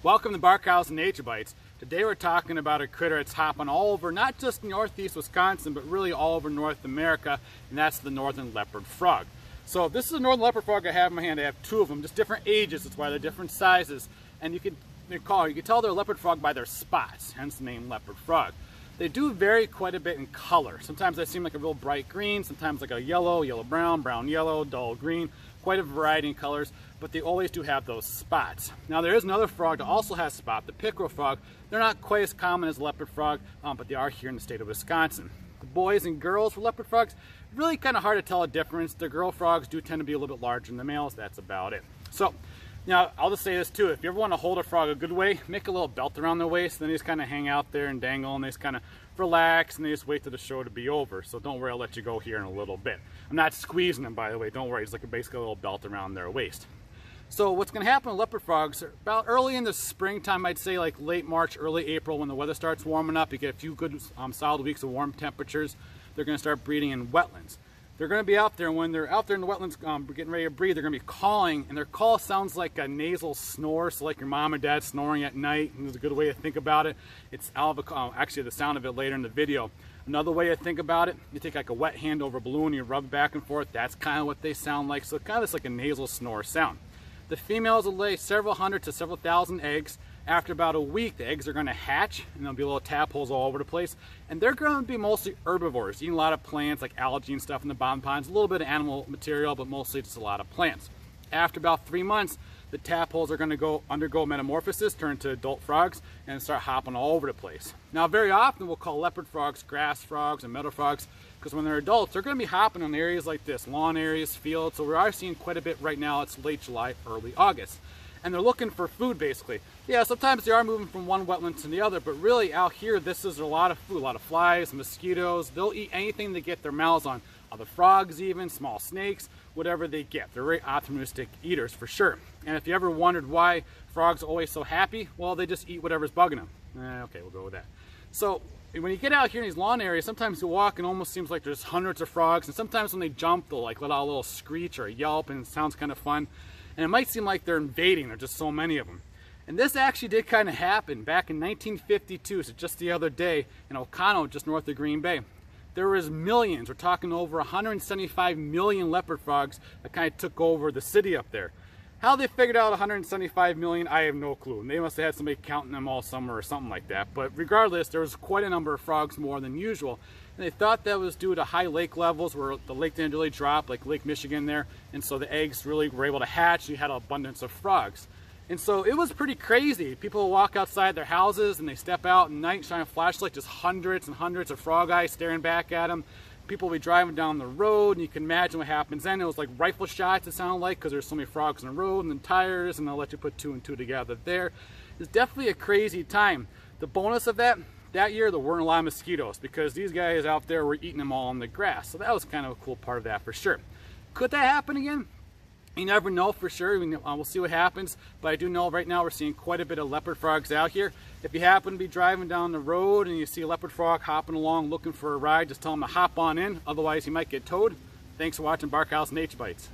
Welcome to Barkhausen Nature Bites. Today we're talking about a critter that's hopping all over, not just northeast Wisconsin, but really all over North America, and that's the northern leopard frog. So this is a northern leopard frog I have in my hand. I have two of them, just different ages. That's why they're different sizes. And you can tell they're leopard frog by their spots, hence the name leopard frog. They do vary quite a bit in color. Sometimes they seem like a real bright green, sometimes like a yellow, yellow-brown, brown-yellow, dull green, quite a variety in colors, but they always do have those spots. Now there is another frog that also has spots, the pickerel frog. They're not quite as common as leopard frog, but they are here in the state of Wisconsin. The boys and girls for leopard frogs, really kind of hard to tell a difference. The girl frogs do tend to be a little bit larger than the males, that's about it. So, now, I'll just say this too, if you ever want to hold a frog a good way, make a little belt around their waist, then they just kind of hang out there and dangle, and they just kind of relax, and they just wait till the show to be over. So don't worry, I'll let you go here in a little bit. I'm not squeezing them, by the way, don't worry, it's like basically a little belt around their waist. So what's going to happen with leopard frogs, about early in the springtime, I'd say like late March, early April, when the weather starts warming up, you get a few good solid weeks of warm temperatures, they're going to start breeding in wetlands. They're going to be out there, and when they're out there in the wetlands getting ready to breed, they're going to be calling, and their call sounds like a nasal snore, so like your mom or dad snoring at night, and there's a good way to think about it. It's actually the sound of it later in the video. Another way to think about it, you take like a wet hand over a balloon, you rub it back and forth, that's kind of what they sound like, so kind of it's like a nasal snore sound. The females will lay several hundred to several thousand eggs. After about a week, the eggs are going to hatch, and there'll be little tadpoles all over the place. And they're going to be mostly herbivores, eating a lot of plants like algae and stuff in the bottom ponds, a little bit of animal material, but mostly just a lot of plants. After about 3 months, the tadpoles are going to undergo metamorphosis, turn into adult frogs, and start hopping all over the place. Now, very often we'll call leopard frogs grass frogs and meadow frogs, because when they're adults, they're going to be hopping in areas like this, lawn areas, fields. So we are seeing quite a bit right now. It's late July, early August. And they're looking for food, basically. Yeah, sometimes they are moving from one wetland to the other, but really out here, this is a lot of food, a lot of flies, mosquitoes. They'll eat anything they get their mouths on. Other frogs even, small snakes, whatever they get. They're very opportunistic eaters for sure. And if you ever wondered why frogs are always so happy, well, they just eat whatever's bugging them. Okay, we'll go with that. So when you get out here in these lawn areas, sometimes you walk and it almost seems like there's hundreds of frogs, and sometimes when they jump, they'll like let out a little screech or a yelp, and it sounds kind of fun. And it might seem like they're invading, there's just so many of them. And this actually did kind of happen back in 1952, so just the other day, in O'Connell, just north of Green Bay. There was millions, we're talking over 175 million leopard frogs that kind of took over the city up there. How they figured out 175 million, I have no clue. They must have had somebody counting them all summer or something like that. But regardless, there was quite a number of frogs more than usual. And they thought that was due to high lake levels where the lake didn't really drop, like Lake Michigan there. And so the eggs really were able to hatch, and you had an abundance of frogs. And so it was pretty crazy. People walk outside their houses and they step out at night, shine a flashlight, just hundreds and hundreds of frog eyes staring back at them. People will be driving down the road, and you can imagine what happens then. It was like rifle shots, it sounded like, because there's so many frogs on the road, and then tires, and they'll let you put two and two together there. It's definitely a crazy time. The bonus of that year, there weren't a lot of mosquitoes, because these guys out there were eating them all in the grass. So that was kind of a cool part of that for sure. Could that happen again? You never know for sure. We'll see what happens, but I do know right now we're seeing quite a bit of leopard frogs out here. If you happen to be driving down the road and you see a leopard frog hopping along looking for a ride, just tell them to hop on in, otherwise you might get towed. Thanks for watching Barkhausen Nature Bites.